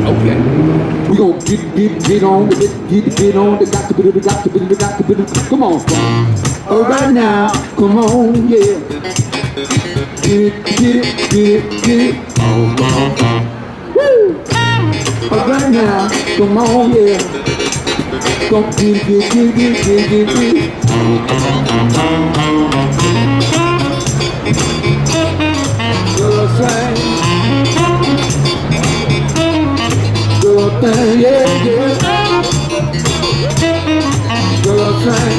Okay. We gon' get on, get on, got to be, come on, all right now, come on, yeah. Get it, oh, come on. Woo! All right now, come on, yeah. Go get it. Girl, sing. Girl, thing, yeah. Girl, sing.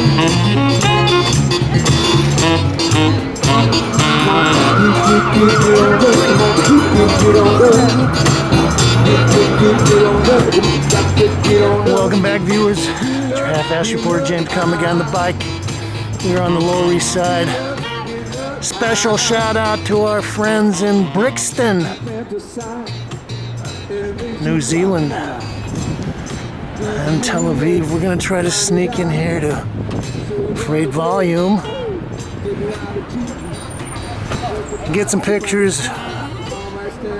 Welcome back, viewers. It's your half-ass reporter, James Kalm, on the bike. We're on the Lower East Side. Special shout out to our friends in Brixton, New Zealand, and Tel Aviv. We're going to try to sneak in here to Freight+Volume, get some pictures.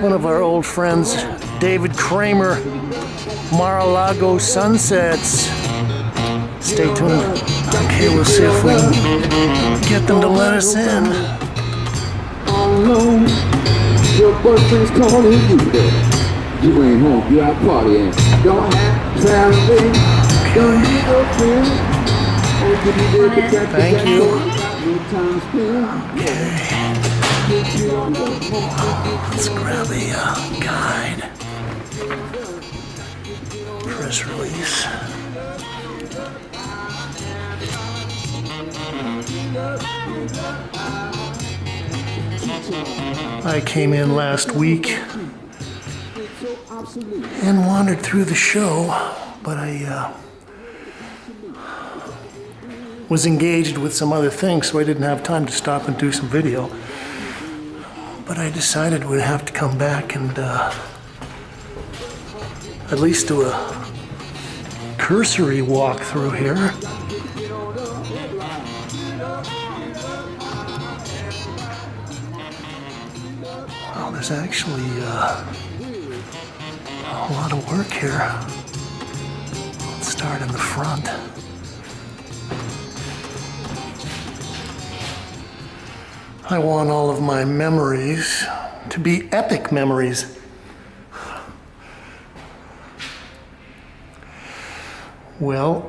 One of our old friends, David Kramer, Mar-A-Lago sunsets. Stay tuned. Okay, we'll see if we can get them to let us in. Your boyfriend's calling you there. You ain't home, you out partying. Don't have traveling. Don't need no friends. Thank you. Okay. Let's grab a guide. Press release. I came in last week and wandered through the show, but I was engaged with some other things, so I didn't have time to stop and do some video. But I decided we'd have to come back and at least do a cursory walk through here. Well, there's actually a lot of work here. Let's start in the front. I want all of my memories to be epic memories. Well,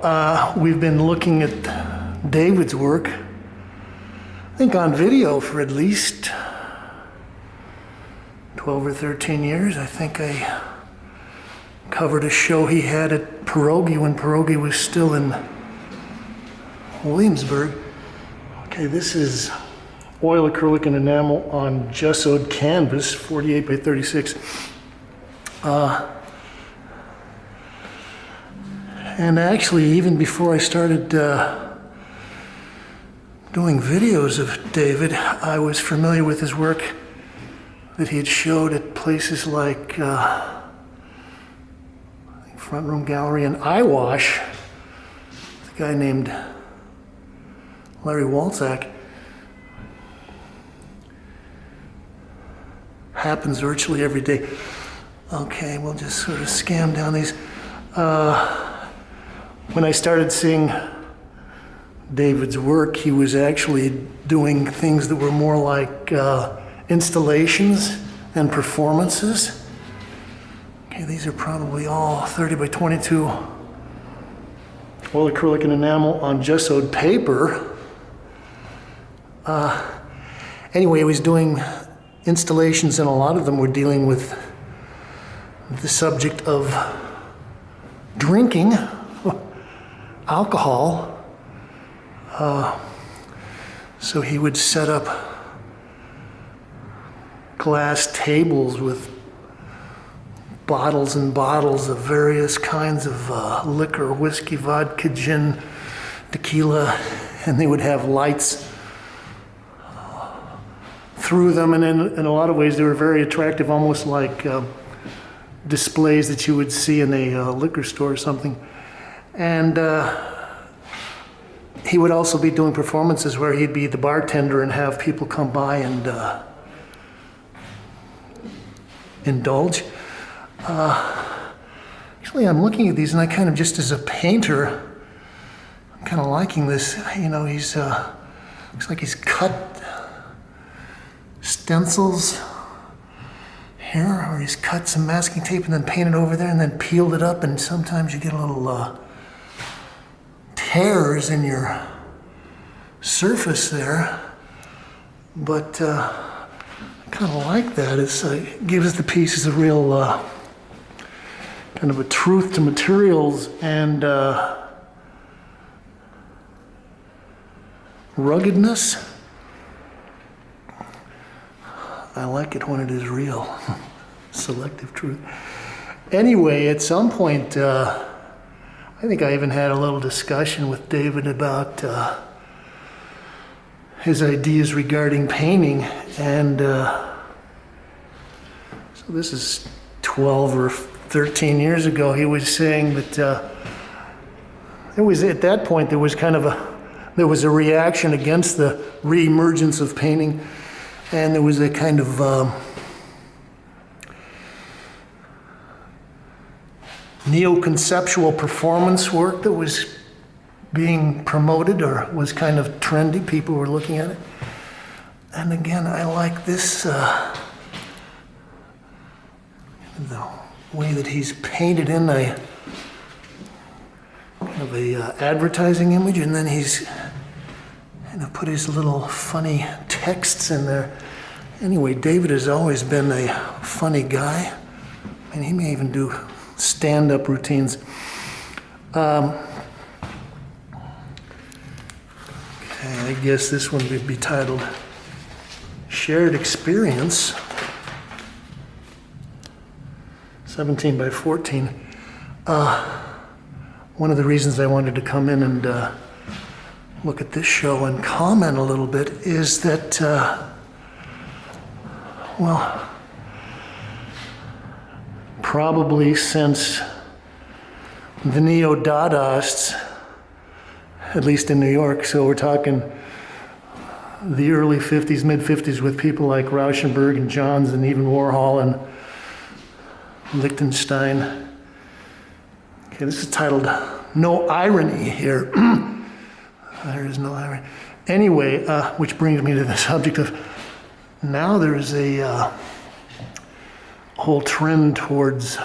we've been looking at David's work, I think on video for at least 12 or 13 years. I think I covered a show he had at Pierogi when Pierogi was still in Williamsburg. Okay, this is oil acrylic and enamel on gessoed canvas, 48 by 36. And actually, even before I started doing videos of David, I was familiar with his work that he had showed at places like I think Front Room Gallery and Eyewash. A guy named Larry Walczak. Happens virtually every day. Okay, we'll just sort of scan down these. When I started seeing David's work, he was actually doing things that were more like installations and performances. Okay, these are probably all 30 by 22 oil acrylic and enamel on gessoed paper. Anyway, he was doing installations, and a lot of them were dealing with the subject of drinking alcohol. So he would set up glass tables with bottles and bottles of various kinds of liquor, whiskey, vodka, gin, tequila, and they would have lights through them, and in a lot of ways they were very attractive, almost like displays that you would see in a liquor store or something. And he would also be doing performances where he'd be the bartender and have people come by and indulge. Actually, I'm looking at these and I kind of, just as a painter, I'm kind of liking this. He's, looks like he's cut stencils here, or he's cut some masking tape and then painted over there and then peeled it up, and sometimes you get a little tears in your surface there. But I kind of like that. It gives the pieces a real kind of a truth to materials and ruggedness. I like it when it is real. Selective truth. Anyway, at some point, I think I even had a little discussion with David about his ideas regarding painting, and so this is 12 or 13 years ago. He was saying that it was at that point there was a reaction against the re-emergence of painting, and there was a kind of Neo-Conceptual performance work that was being promoted, or was kind of trendy. People were looking at it. And again, I like this, the way that he's painted in a kind of a advertising image, and then he's kind of put his little funny texts in there. Anyway, David has always been a funny guy, and he may even do stand-up routines. Okay, I guess this one would be titled Shared Experience, 17 by 14. One of the reasons I wanted to come in and look at this show and comment a little bit is that, probably since the Neo-Dadaists, at least in New York, so we're talking the early 50s, mid-50s, with people like Rauschenberg and Johns and even Warhol and Lichtenstein. Okay, this is titled No Irony here. There is no irony. Anyway, which brings me to the subject of, now there is a whole trend towards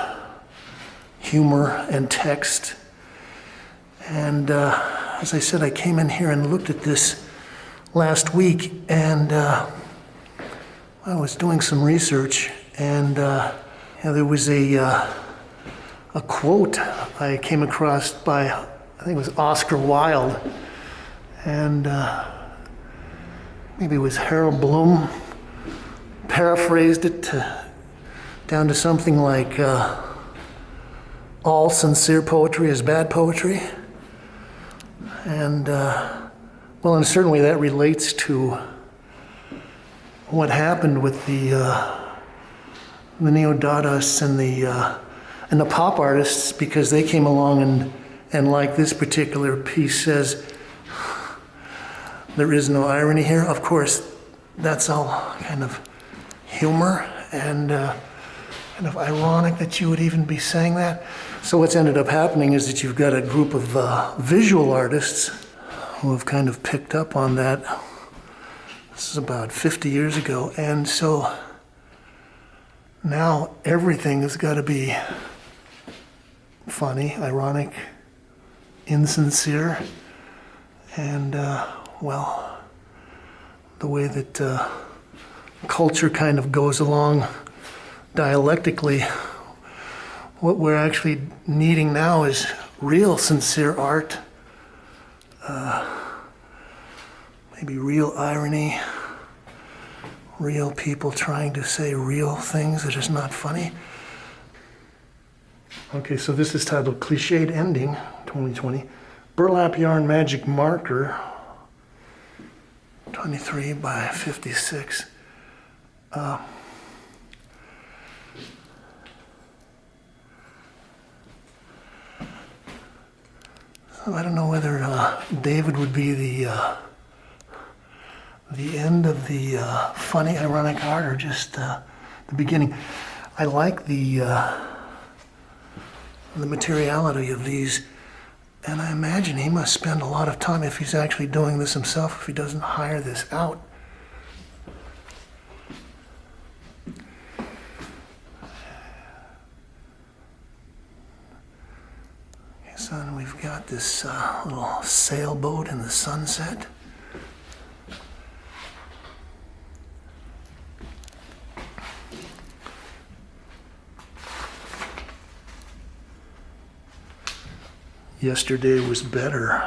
humor and text. And as I said, I came in here and looked at this last week, and I was doing some research, and there was a quote I came across by, I think it was Oscar Wilde, and maybe it was Harold Bloom, paraphrased it down to something like, all sincere poetry is bad poetry. And, well, in a certain way that relates to what happened with the Neo-Dadaists and the pop artists, because they came along and like this particular piece says, there is no irony here. Of course, that's all kind of humor and kind of ironic that you would even be saying that. So what's ended up happening is that you've got a group of visual artists who have kind of picked up on that. This is about 50 years ago. And so now everything has got to be funny, ironic, insincere, and, well, the way that culture kind of goes along dialectically, what we're actually needing now is real, sincere art, maybe real irony, real people trying to say real things that is not funny. Okay, so this is titled Cliched Ending, 2020. Burlap Yarn Magic Marker, 23 by 56. So I don't know whether David would be the end of the funny, ironic art, or just the beginning. I like the the materiality of these. And I imagine he must spend a lot of time, if he's actually doing this himself, if he doesn't hire this out. Okay, so then we've got this little sailboat in the sunset. Yesterday was better.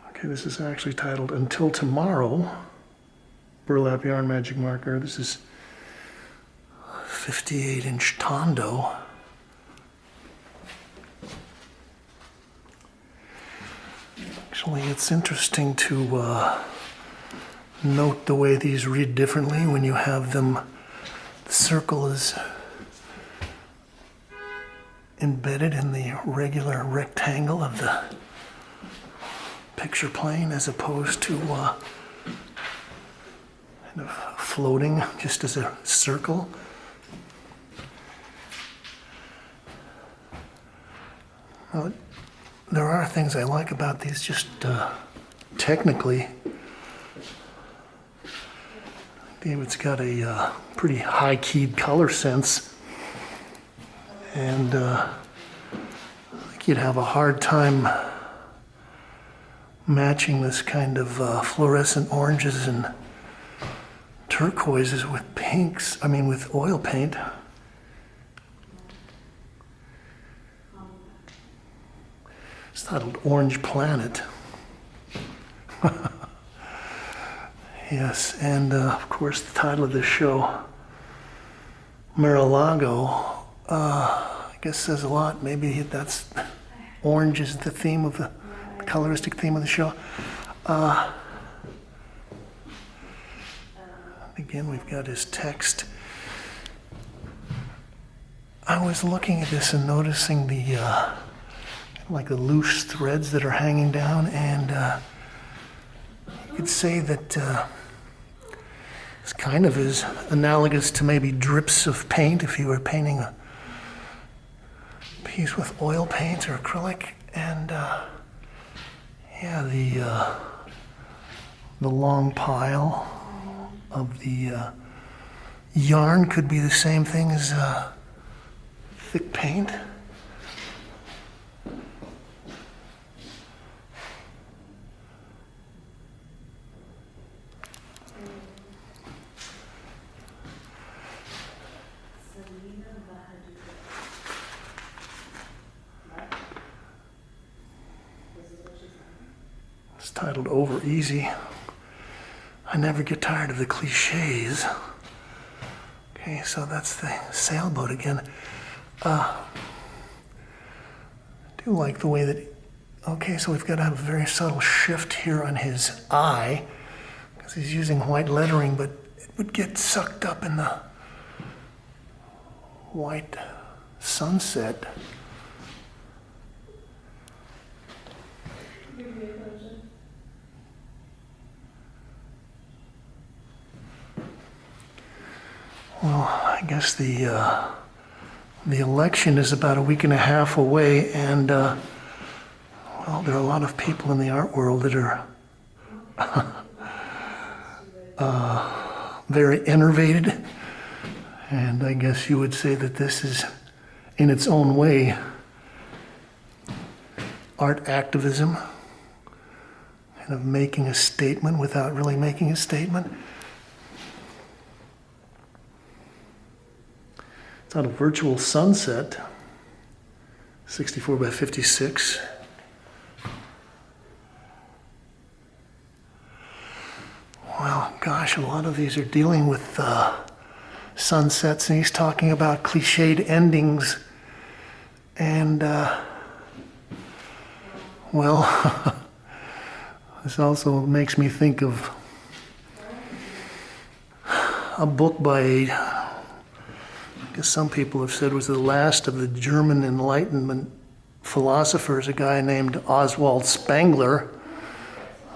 Okay, this is actually titled Until Tomorrow. Burlap yarn magic marker. This is 58-inch Tondo. Actually, it's interesting to note the way these read differently when you have them. The circle is embedded in the regular rectangle of the picture plane, as opposed to kind of floating just as a circle. Well, there are things I like about these, just technically. David's got a pretty high-keyed color sense. And I think you'd have a hard time matching this kind of fluorescent oranges and turquoises with pinks, with oil paint. It's titled Orange Planet. Yes, and of course the title of this show, Mar-A-Lago, I guess says a lot. Maybe that's orange is the theme of the coloristic theme of the show. Again, we've got his text. I was looking at this and noticing the like the loose threads that are hanging down, and you could say that it's kind of is analogous to maybe drips of paint if you were painting a piece with oil paint or acrylic. And the long pile of the yarn could be the same thing as thick paint. It's titled Over Easy. I never get tired of the cliches. Okay, so that's the sailboat again. I do like the way that, okay, so we've got to have a very subtle shift here on his eye, because he's using white lettering, but it would get sucked up in the white sunset. Well, I guess the election is about a week and a half away, and well, there are a lot of people in the art world that are very enervated, and I guess you would say that this is, in its own way, art activism, kind of making a statement without really making a statement. It's on a virtual sunset, 64 by 56. Well, gosh, a lot of these are dealing with sunsets, and he's talking about cliched endings. And, well, this also makes me think of a book by I guess some people have said was the last of the German Enlightenment philosophers, a guy named Oswald Spengler.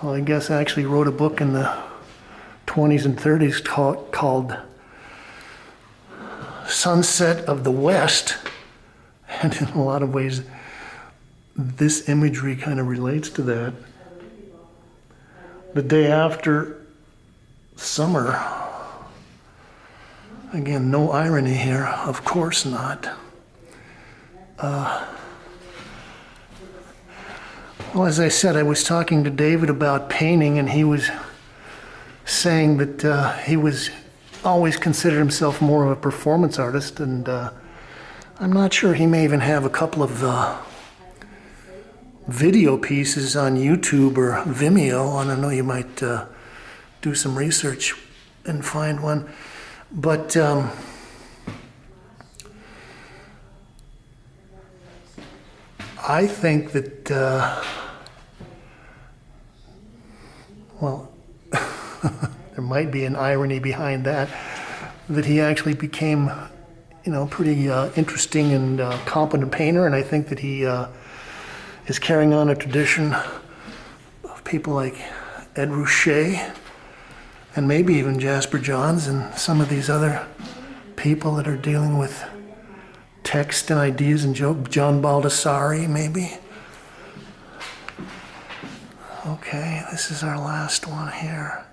Well, I guess actually wrote a book in the 20s and 30s called Sunset of the West, And in a lot of ways, this imagery kind of relates to that. The day after summer, again, no irony here, of course not. Well, as I said, I was talking to David about painting, and he was saying that he was always considered himself more of a performance artist, and I'm not sure, he may even have a couple of video pieces on YouTube or Vimeo. I don't know, you might do some research and find one. But I think that, well, there might be an irony behind that he actually became, pretty interesting and competent painter, and I think that he is carrying on a tradition of people like Ed Ruscha and maybe even Jasper Johns and some of these other people that are dealing with text and ideas, and John Baldessari maybe. Okay, this is our last one here.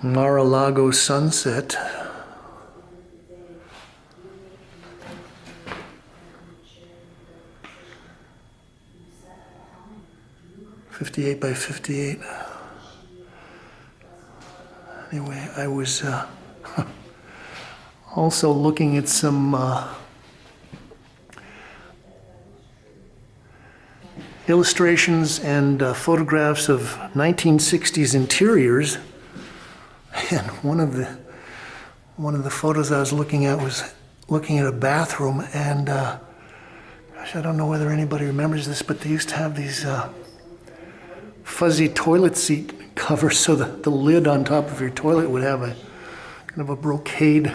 Mar-A-Lago sunset. .58 by 58. Anyway, I was also looking at some illustrations and photographs of 1960s interiors, and one of the photos I was looking at was looking at a bathroom, and gosh, I don't know whether anybody remembers this, but they used to have these fuzzy toilet seat covers, so the lid on top of your toilet would have a kind of a brocade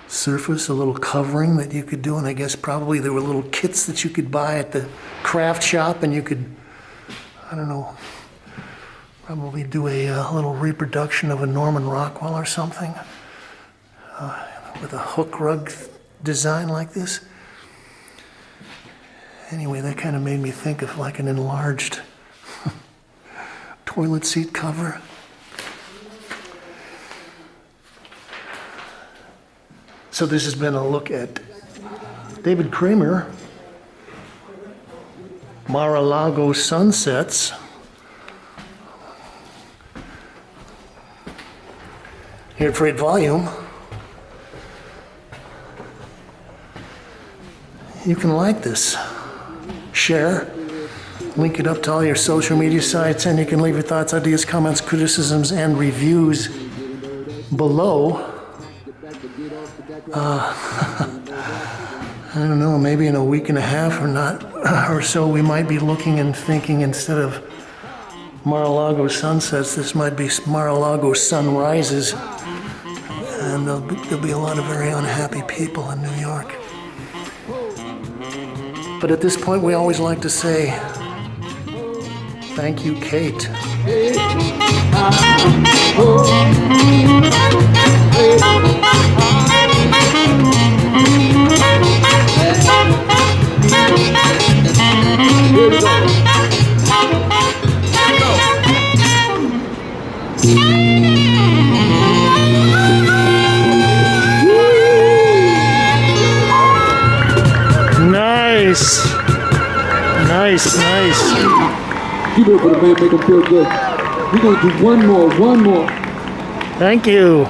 surface, a little covering that you could do, and I guess probably there were little kits that you could buy at the craft shop, and you could, I don't know, probably do a little reproduction of a Norman Rockwell or something with a hook rug design like this. Anyway, that kind of made me think of like an enlarged toilet seat cover. So this has been a look at David Kramer, Mar-A-Lago sunsets. Here at Freight+Volume. You can like this, share, link it up to all your social media sites, and you can leave your thoughts, ideas, comments, criticisms, and reviews below. I don't know, maybe in a week and a half or not, or so, we might be looking and thinking, instead of Mar-A-Lago sunsets, this might be Mar-A-Lago sunrises, and there'll be a lot of very unhappy people in New York. But at this point, we always like to say, thank you, Kate. Nice. Give it up for the man, make him feel good. We're gonna do one more. Thank you.